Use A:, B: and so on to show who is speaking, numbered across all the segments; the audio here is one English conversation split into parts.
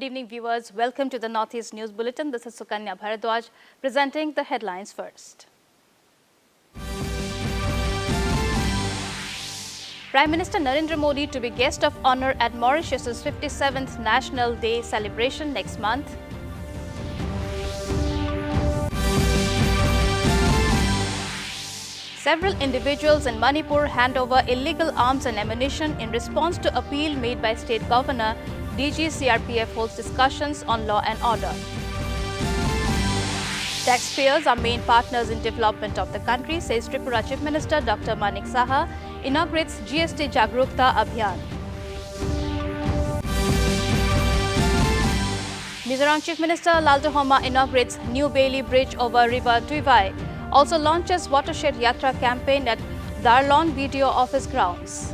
A: evening, viewers. Welcome to the Northeast News Bulletin. This is Sukanya Bharadwaj presenting the headlines first. Prime Minister Narendra Modi to be guest of honor at Mauritius' 57th National Day celebration next month. Several individuals in Manipur hand over illegal arms and ammunition in response to appeal made by State Governor. DG CRPF holds discussions on law and order. Taxpayers are main partners in development of the country, says Tripura Chief Minister Dr. Manik Saha, inaugurates GST Jagrukta Abhiyan. Mizoram Chief Minister Lalduhoma inaugurates New Bailey Bridge over River Tuivai. Also launches Watershed Yatra campaign at Darlon BDO office grounds.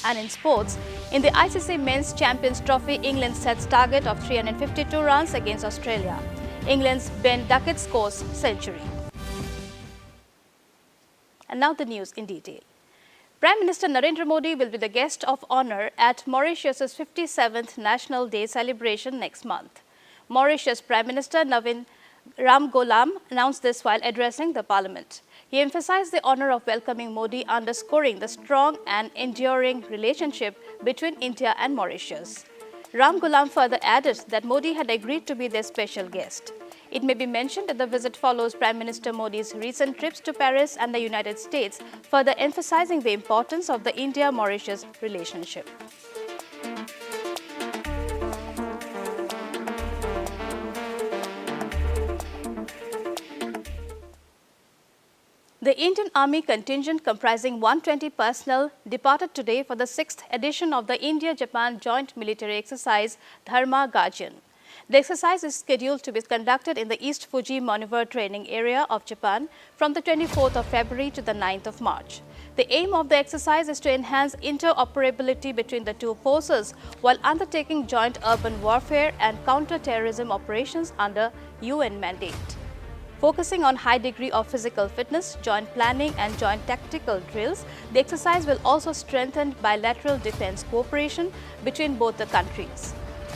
A: And in sports, in the ICC Men's Champions Trophy, England sets target of 352 runs against Australia. England's Ben Duckett scores century. And now the news in detail. Prime Minister Narendra Modi will be the guest of honor at Mauritius' 57th National Day celebration next month. Mauritius Prime Minister Navin Ramgoolam announced this while addressing the parliament. He emphasized the honor of welcoming Modi, underscoring the strong and enduring relationship between India and Mauritius. Ramgoolam further added that Modi had agreed to be their special guest. It may be mentioned that the visit follows Prime Minister Modi's recent trips to Paris and the United States, further emphasizing the importance of the India-Mauritius relationship. The Indian Army contingent comprising 120 personnel departed today for the 6th edition of the India-Japan Joint Military Exercise Dharma Gajan. The exercise is scheduled to be conducted in the East Fuji Maneuver Training Area of Japan from the 24th of February to the 9th of March. The aim of the exercise is to enhance interoperability between the two forces while undertaking joint urban warfare and counter-terrorism operations under UN mandate. Focusing on high degree of physical fitness, joint planning and joint tactical drills, the exercise will also strengthen bilateral defense cooperation between both the countries.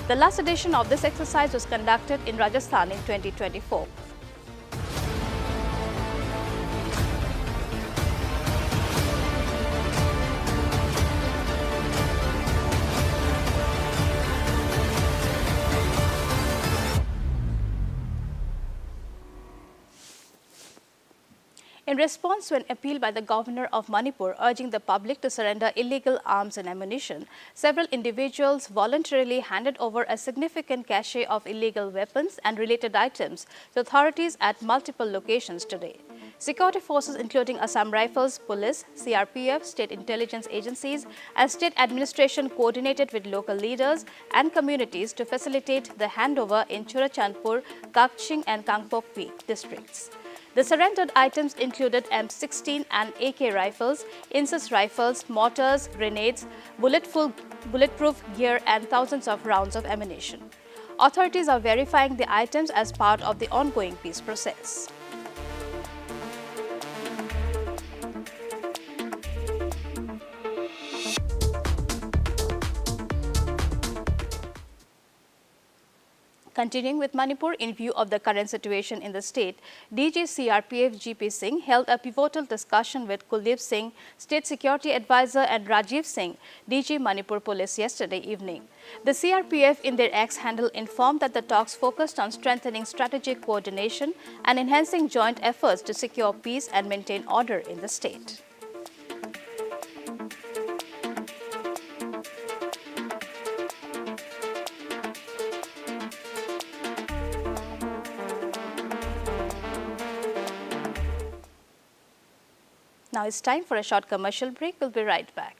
A: The last edition of this exercise was conducted in Rajasthan in 2024. In response to an appeal by the governor of Manipur urging the public to surrender illegal arms and ammunition, several individuals voluntarily handed over a significant cache of illegal weapons and related items to authorities at multiple locations today. Security forces including Assam Rifles, Police, CRPF, state intelligence agencies and state administration coordinated with local leaders and communities to facilitate the handover in Churachandpur, Kakching and Kangpokpi districts. The surrendered items included M16 and AK rifles, INSIS rifles, mortars, grenades, bulletproof gear and thousands of rounds of ammunition. Authorities are verifying the items as part of the ongoing peace process. Continuing with Manipur, in view of the current situation in the state, DG CRPF GP Singh held a pivotal discussion with Kuldeep Singh, State Security Advisor, and Rajiv Singh, DG Manipur Police yesterday evening. The CRPF in their X handle informed that the talks focused on strengthening strategic coordination and enhancing joint efforts to secure peace and maintain order in the state. Now it's time for a short commercial break. We'll be right back.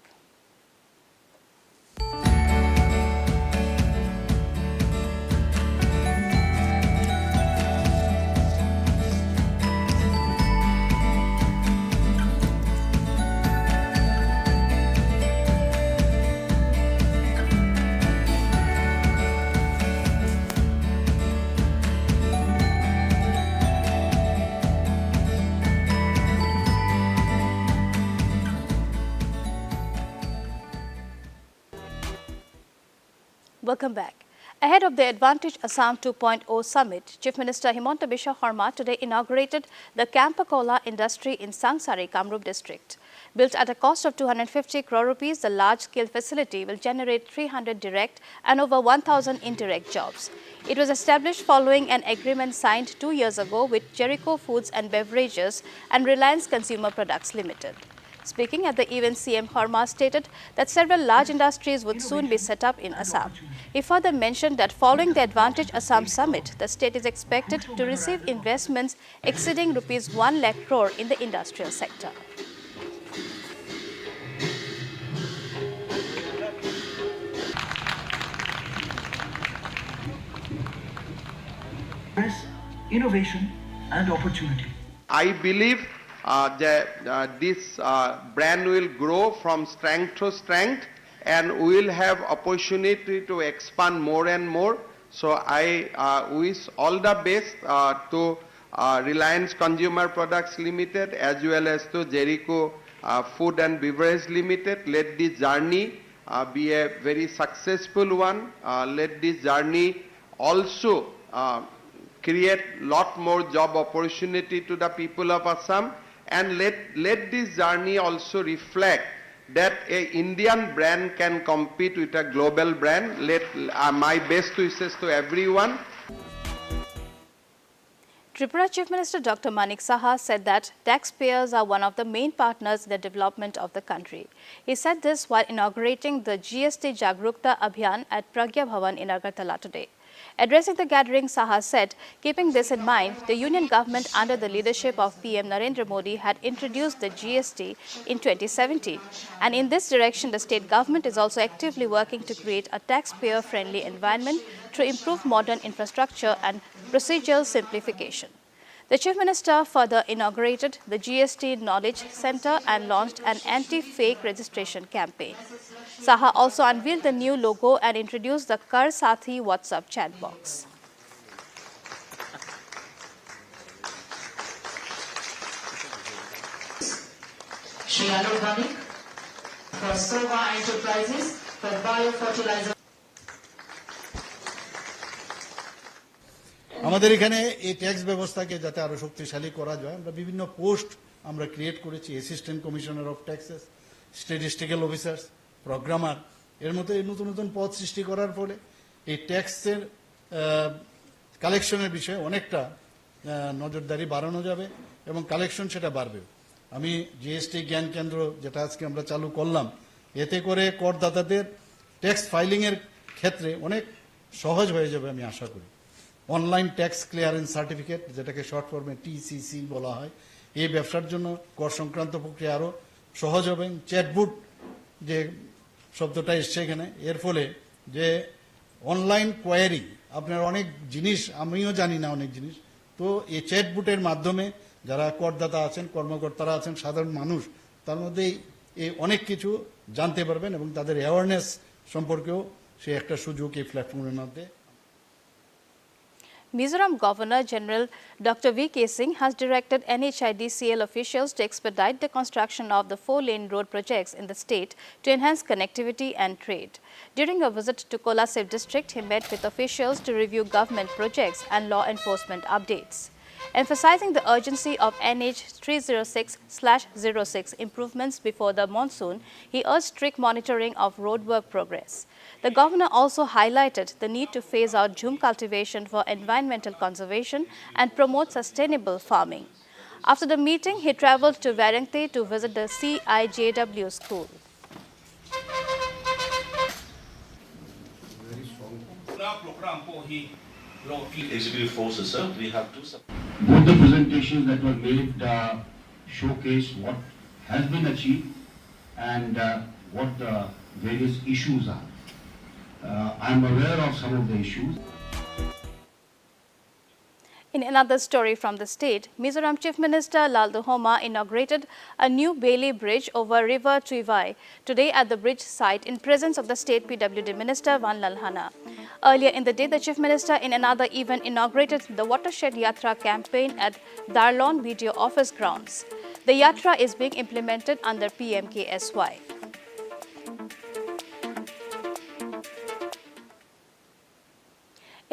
A: Welcome back. Ahead of the Advantage Assam 2.0 summit, Chief Minister Himanta Biswa Sarma today inaugurated the Campacola industry in Sangsari, Kamrup district. Built at a cost of 250 crore rupees, the large-scale facility will generate 300 direct and over 1,000 indirect jobs. It was established following an agreement signed 2 years ago with Jericho Foods and Beverages and Reliance Consumer Products Limited. Speaking at the event, CM Sarma stated that several large industries would soon be set up in Assam. He further mentioned that following the Advantage Assam summit, the state is expected to receive investments exceeding rupees 1 lakh crore in the industrial sector.
B: Innovation and opportunity.
C: I believe that this brand will grow from strength to strength and we will have opportunity to expand more and more. So I wish all the best to Reliance Consumer Products Limited as well as to Jericho Food and Beverage Limited. Let this journey be a very successful one. Let this journey also create lot more job opportunity to the people of Assam, and let this journey also reflect that a Indian brand can compete with a global brand. Let my best wishes to everyone.
A: Tripura Chief Minister Dr. Manik Saha said that taxpayers are one of the main partners in the development of the country. He said this while inaugurating the GST Jagrukta Abhiyan at Pragya Bhavan in Agartala today. Addressing the gathering, Saha said, keeping this in mind, the union government under the leadership of PM Narendra Modi had introduced the GST in 2017. And in this direction, the state government is also actively working to create a taxpayer-friendly environment through improved modern infrastructure and procedural simplification. The Chief Minister further inaugurated the GST Knowledge Centre and launched an anti-fake registration campaign. Saha also unveiled the new logo and introduced the Kar Sathi WhatsApp chat box.
D: Shri Anil Bhanik for Sova Enterprises for biofertilizer.
E: আমাদের এখানে এই tax ব্যবস্থাকে যাতে আরো শক্তিশালী করা যায় আমরা বিভিন্ন পোস্ট আমরা ক্রিয়েট করেছি assistant commissioner of taxes statistical officers programmer এর মধ্যে নতুন নতুন পদ সৃষ্টি করার ফলে এই ট্যাক্সের কালেকশনের বিষয়ে অনেকটা নজরদারি বাড়ানো যাবে এবং কালেকশন সেটা বাড়বে আমি জিএসটি জ্ঞান কেন্দ্র যেটা আজকে আমরা চালু করলাম এতে করে করদাতাদের ট্যাক্স ফাইলিং এর ক্ষেত্রে অনেক সহজ হয়ে যাবে আমি আশা করি অনলাইন ট্যাক্স ক্লিয়ারেন্স সার্টিফিকেট যেটাকে শর্ট ফর্মে টিসিসি বলা হয় এই ব্যবসার জন্য কর সংক্রান্ত প্রক্রিয়া আরো সহজ হবে চ্যাটবুট যে শব্দটা এসছে এখানে এর ফলে যে অনলাইন কোয়ারি আপনার অনেক জিনিস আমিও জানি না অনেক জিনিস তো এই চ্যাটবুটের মাধ্যমে যারা করদাতা আছেন কর্মকর্তারা আছেন সাধারণ মানুষ তার মধ্যে এই অনেক কিছু জানতে পারবেন এবং তাদের অ্যাওয়ারনেস সম্পর্কেও সে একটা সুযোগ এই প্ল্যাটফর্মের মধ্যে
A: Mizoram Governor General Dr. V.K. Singh has directed NHIDCL officials to expedite the construction of the 4-lane road projects in the state to enhance connectivity and trade. During a visit to Kolasib district, he met with officials to review government projects and law enforcement updates. Emphasizing the urgency of NH 306/06 improvements before the monsoon, he urged strict monitoring of roadwork progress. The governor also highlighted the need to phase out jhum cultivation for environmental conservation and promote sustainable farming. After the meeting, he travelled to Varangte to visit the CIJW school.
F: Executive forces, sir, we have two.
G: Both the presentations that were made showcase what has been achieved and what the various issues are. I am aware of some of the issues.
A: In another story from the state, Mizoram Chief Minister Lalduhoma inaugurated a new Bailey Bridge over River Tuivai today at the bridge site in presence of the State PWD Minister Van Lalhana. Earlier in the day, the Chief Minister in another event inaugurated the Watershed Yatra campaign at Darlon BDO office grounds. The Yatra is being implemented under PMKSY.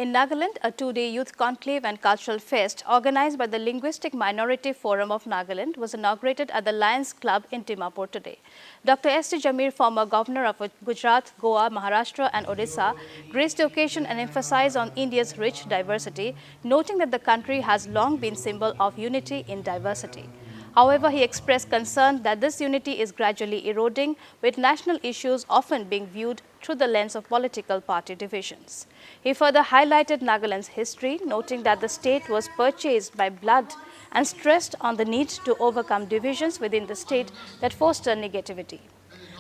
A: In Nagaland, a two-day youth conclave and cultural fest organized by the Linguistic Minority Forum of Nagaland was inaugurated at the Lions Club in Dimapur today. Dr. S.T. Jamir, former governor of Gujarat, Goa, Maharashtra and Odisha, graced the occasion and emphasized on India's rich diversity, noting that the country has long been symbol of unity in diversity. However, he expressed concern that this unity is gradually eroding, with national issues often being viewed through the lens of political party divisions. He further highlighted Nagaland's history, noting that the state was purchased by blood and stressed on the need to overcome divisions within the state that foster negativity.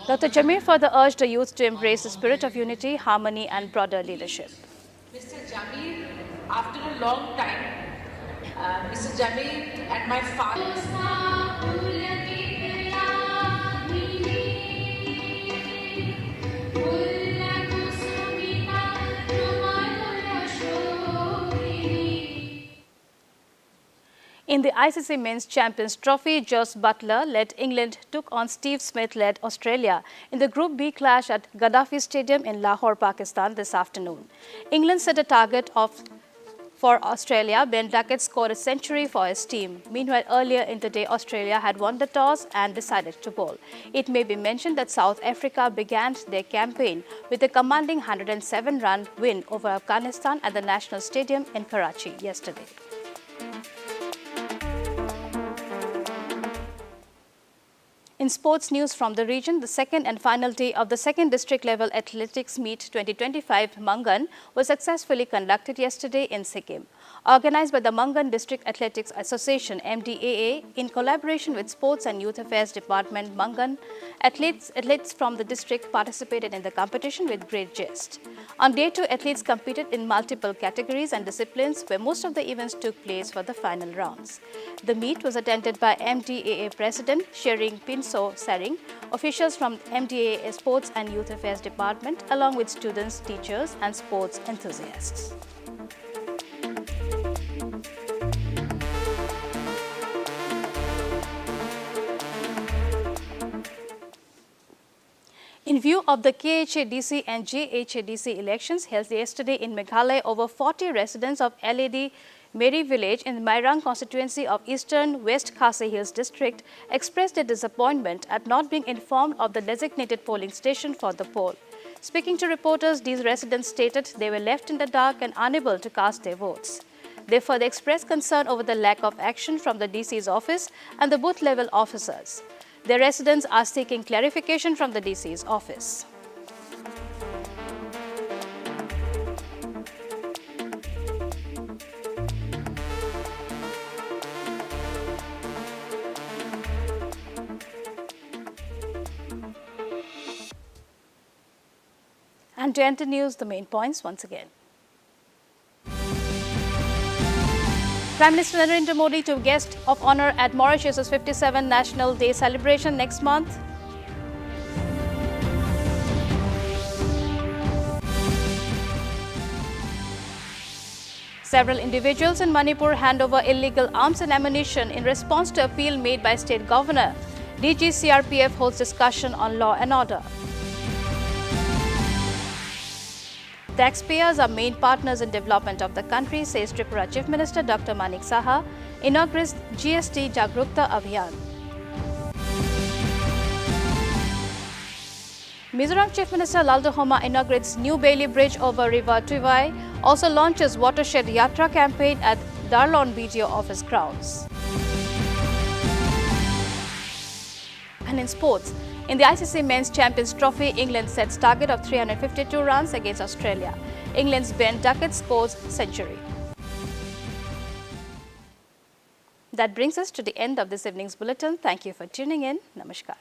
A: Dr. Jamir further urged the youth to embrace the spirit of unity, harmony and broader leadership.
D: Mr. Jamir, after a long time, Mr. Jamir and my father.
A: In the ICC Men's Champions Trophy, Jos Buttler-led England took on Steve Smith-led Australia in the Group B clash at Gaddafi Stadium in Lahore, Pakistan this afternoon. England set a target for Australia. Ben Duckett scored a century for his team. Meanwhile, earlier in the day, Australia had won the toss and decided to bowl. It may be mentioned that South Africa began their campaign with a commanding 107-run win over Afghanistan at the National Stadium in Karachi yesterday. In sports news from the region, the second and final day of the second district level athletics meet 2025 Mangan was successfully conducted yesterday in Sikkim. Organized by the Mangan District Athletics Association (MDAA) in collaboration with Sports and Youth Affairs Department, Mangan athletes from the district participated in the competition with great zest. On day 2, athletes competed in multiple categories and disciplines, where most of the events took place for the final rounds. The meet was attended by MDAA President Shering Pinso Saring, officials from MDAA Sports and Youth Affairs Department, along with students, teachers and sports enthusiasts. In view of the KHADC and JHADC elections held yesterday in Meghalaya, over 40 residents of LAD Meri village in the Mairang constituency of Eastern West Khasi Hills district expressed their disappointment at not being informed of the designated polling station for the poll. Speaking to reporters, these residents stated they were left in the dark and unable to cast their votes. They further expressed concern over the lack of action from the DC's office and the booth level officers. The residents are seeking clarification from the DC's office. And to end the news, the main points once again. Prime Minister Narendra Modi to guest of honor at Mauritius' 57th National Day celebration next month. Several individuals in Manipur hand over illegal arms and ammunition in response to appeal made by State Governor. DG CRPF holds discussion on law and order. Taxpayers are main partners in development of the country, says Tripura Chief Minister Dr. Manik Saha, inaugurates GST Jagrukta Abhiyan. Mizoram Chief Minister Laldo Homa inaugurates New Bailey Bridge over River Tuivai, also launches Watershed Yatra campaign at Darlon BDO office grounds. And in sports, in the ICC Men's Champions Trophy, England sets target of 352 runs against Australia. England's Ben Duckett scores century. That brings us to the end of this evening's bulletin. Thank you for tuning in. Namaskar.